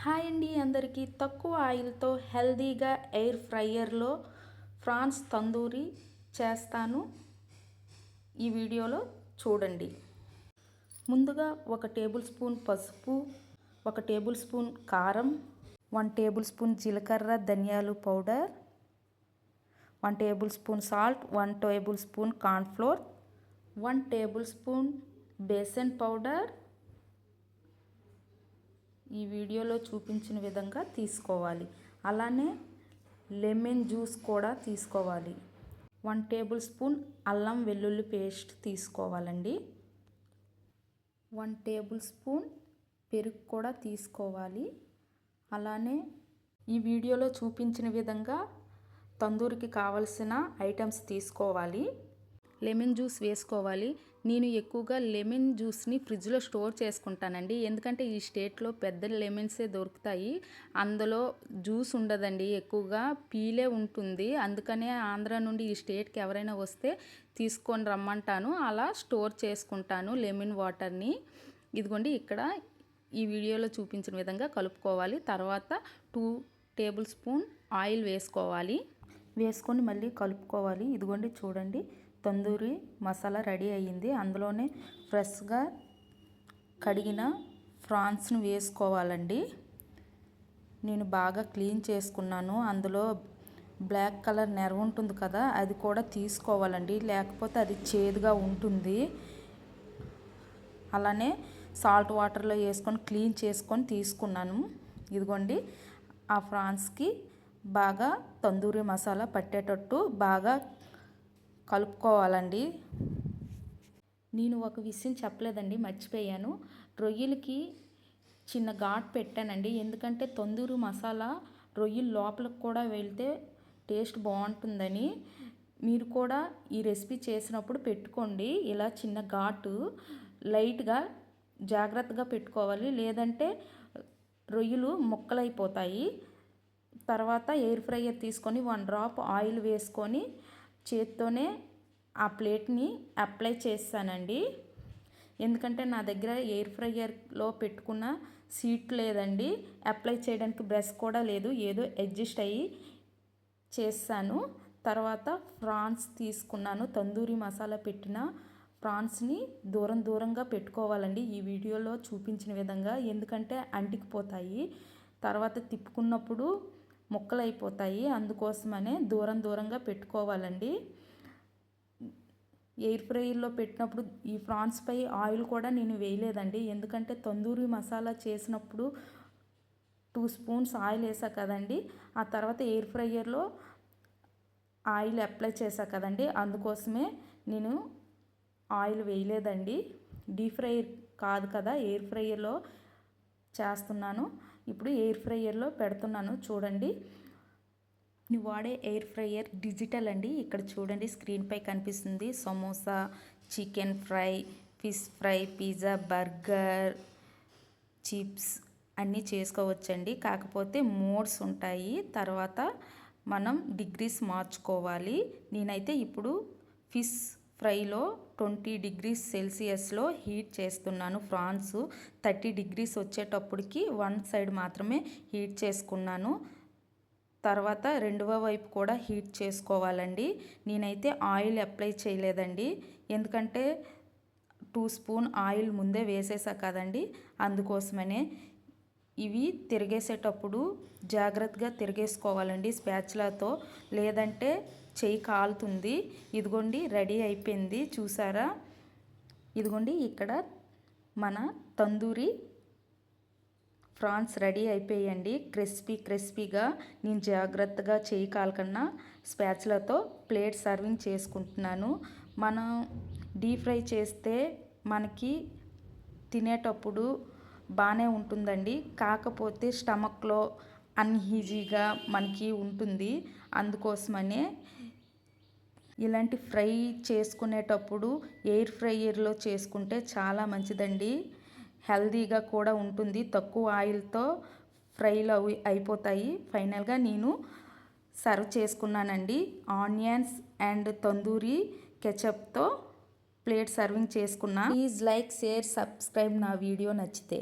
Hi అండి అందరికీ. తక్కువ ఆయిల్తో హెల్దీగా ఎయిర్ ఫ్రైయర్లో ఫ్రాన్స్ తందూరి చేస్తాను. ఈ వీడియోలో చూడండి. ముందుగా 1 టేబుల్ స్పూన్ పసుపు, 1 టేబుల్ స్పూన్ కారం, 1 టేబుల్ స్పూన్ జీలకర్ర ధనియాలు powder, 1 tablespoon salt, 1 tablespoon cornflour, 1 tablespoon besan powder. ఈ వీడియోలో చూపించిన విధంగా తీసుకోవాలి. అలానే లెమన్ జ్యూస్ కూడా తీసుకోవాలి. 1 టేబుల్ స్పూన్ అల్లం వెల్లుల్లి పేస్ట్ తీసుకోవాలండి. 1 టేబుల్ స్పూన్ పెరుగు కూడా తీసుకోవాలి. అలానే ఈ వీడియోలో చూపించిన విధంగా తందూరికి కావలసిన ఐటమ్స్ తీసుకోవాలి. లెమన్ జ్యూస్ వేసుకోవాలి. నేను ఎక్కువగా లెమన్ జ్యూస్ని ఫ్రిడ్జ్లో స్టోర్ చేసుకుంటానండి. ఎందుకంటే ఈ స్టేట్లో పెద్ద లెమన్సే దొరుకుతాయి. అందులో జ్యూస్ ఉండదండి, ఎక్కువగా పీలే ఉంటుంది. అందుకనే ఆంధ్ర నుండి ఈ స్టేట్కి ఎవరైనా వస్తే తీసుకొని రమ్మంటాను. అలా స్టోర్ చేసుకుంటాను లెమన్ వాటర్ని. ఇదిగోండి, ఇక్కడ ఈ వీడియోలో చూపించిన విధంగా కలుపుకోవాలి. తర్వాత 2 టేబుల్ స్పూన్ ఆయిల్ వేసుకోవాలి. వేసుకొని మళ్ళీ కలుపుకోవాలి. ఇదిగోండి చూడండి, తందూరి మసాలా రెడీ అయ్యింది. అందులోనే ఫ్రెష్గా కడిగిన ఫ్రాన్స్ను వేసుకోవాలండి. నేను బాగా క్లీన్ చేసుకున్నాను. అందులో బ్లాక్ కలర్ నెర ఉంటుంది కదా, అది కూడా తీసుకోవాలండి, లేకపోతే అది చేదుగా ఉంటుంది. అలానే సాల్ట్ వాటర్లో వేసుకొని క్లీన్ చేసుకొని తీసుకున్నాను. ఇదిగోండి, ఆ ఫ్రాన్స్కి బాగా తందూరి మసాలా పట్టేటట్టు బాగా కలుపుకోవాలండి. నేను ఒక విషయం చెప్పలేదండి, మర్చిపోయాను. రొయ్యలకి చిన్న ఘాట్ పెట్టానండి. ఎందుకంటే తందూరి మసాలా రొయ్యలు లోపలికి కూడా వెళ్తే టేస్ట్ బాగుంటుందని. మీరు కూడా ఈ రెసిపీ చేసినప్పుడు పెట్టుకోండి. ఇలా చిన్న ఘాటు లైట్గా జాగ్రత్తగా పెట్టుకోవాలి, లేదంటే రొయ్యలు ముక్కలైపోతాయి. తర్వాత ఎయిర్ ఫ్రైయర్ తీసుకొని 1 డ్రాప్ ఆయిల్ వేసుకొని చేత్తోనే ఆ ప్లేట్ని అప్లై చేస్తానండి. ఎందుకంటే నా దగ్గర ఎయిర్ ఫ్రైయర్లో పెట్టుకున్న సీట్ లేదండి, అప్లై చేయడానికి బ్రష్ కూడా లేదు, ఏదో అడ్జస్ట్ అయ్యి చేస్తాను. తర్వాత ఫ్రాన్స్ తీసుకున్నాను. తందూరి మసాలా పెట్టిన ఫ్రాన్స్ని దూరంగా పెట్టుకోవాలండి ఈ వీడియోలో చూపించిన విధంగా. ఎందుకంటే అంటికిపోతాయి, తర్వాత తిప్పుకున్నప్పుడు ముక్కలు అయిపోతాయి. అందుకోసమనే దూరంగా పెట్టుకోవాలండి. ఎయిర్ ఫ్రైయర్లో పెట్టినప్పుడు ఈ ఫ్రాన్స్ పై ఆయిల్ కూడా నేను వేయలేదండి. ఎందుకంటే తందూరి మసాలా చేసినప్పుడు 2 స్పూన్స్ ఆయిల్ వేసా కదండి, ఆ తర్వాత ఎయిర్ ఫ్రైయర్లో ఆయిల్ అప్లై చేసా కదండి, అందుకోసమే నేను ఆయిల్ వేయలేదండి. డీప్ ఫ్రై కాదు కదా, ఎయిర్ ఫ్రైయర్లో చేస్తున్నాను. ఇప్పుడు ఎయిర్ ఫ్రైయర్లో పెడుతున్నాను. చూడండి, నేను వాడే ఎయిర్ ఫ్రైయర్ డిజిటల్ అండి. ఇక్కడ చూడండి, స్క్రీన్పై కనిపిస్తుంది. Samosa, chicken fry, fish fry, pizza, burger, chips అన్నీ చేసుకోవచ్చండి. కాకపోతే మోడ్స్ ఉంటాయి, తర్వాత మనం డిగ్రీస్ మార్చుకోవాలి. నేనైతే ఇప్పుడు ఫిష్ ఫ్రైలో 20 డిగ్రీస్ సెల్సియస్లో హీట్ చేస్తున్నాను. ఫ్రాన్స్ 30 డిగ్రీస్ వచ్చేటప్పటికి 1 సైడ్ మాత్రమే హీట్ చేసుకున్నాను. తర్వాత రెండవ వైపు కూడా హీట్ చేసుకోవాలండి. నేనైతే ఆయిల్ అప్లై చేయలేదండి, ఎందుకంటే 2 స్పూన్ ఆయిల్ ముందే వేసేసా కదండి, అందుకోసమనే. ఇవి తిరిగేసేటప్పుడు జాగ్రత్తగా తిరిగేసుకోవాలండి స్పాచులాతో, లేదంటే చెయ్యి కాలుతుంది. ఇదిగోండి, రెడీ అయిపోయింది చూసారా. ఇదిగోండి, ఇక్కడ మన తందూరి ఫ్రాన్స్ రెడీ అయిపోయాయండి. క్రిస్పీగా. నేను జాగ్రత్తగా చేయి కాలకన్నా స్పాచులాతో ప్లేట్ సర్వింగ్ చేసుకుంటున్నాను. మనం డీప్ ఫ్రై చేస్తే మనకి తినేటప్పుడు బాగానే ఉంటుందండి, కాకపోతే స్టమక్లో అన్ఈజీగా మనకి ఉంటుంది. అందుకోసమనే ఇలాంటి ఫ్రై చేసుకునేటప్పుడు ఎయిర్ ఫ్రైయర్లో చేసుకుంటే చాలా మంచిదండి. హెల్దీగా కూడా ఉంటుంది, తక్కువ ఆయిల్తో ఫ్రైలు అయిపోతాయి. ఫైనల్గా నేను సర్వ్ చేసుకున్నానండి. ఆనియన్స్ అండ్ తందూరి కెచప్తో ప్లేట్ సర్వింగ్ చేసుకున్నా. ప్లీజ్ లైక్, షేర్, సబ్స్క్రైబ్ నా వీడియో నచ్చితే.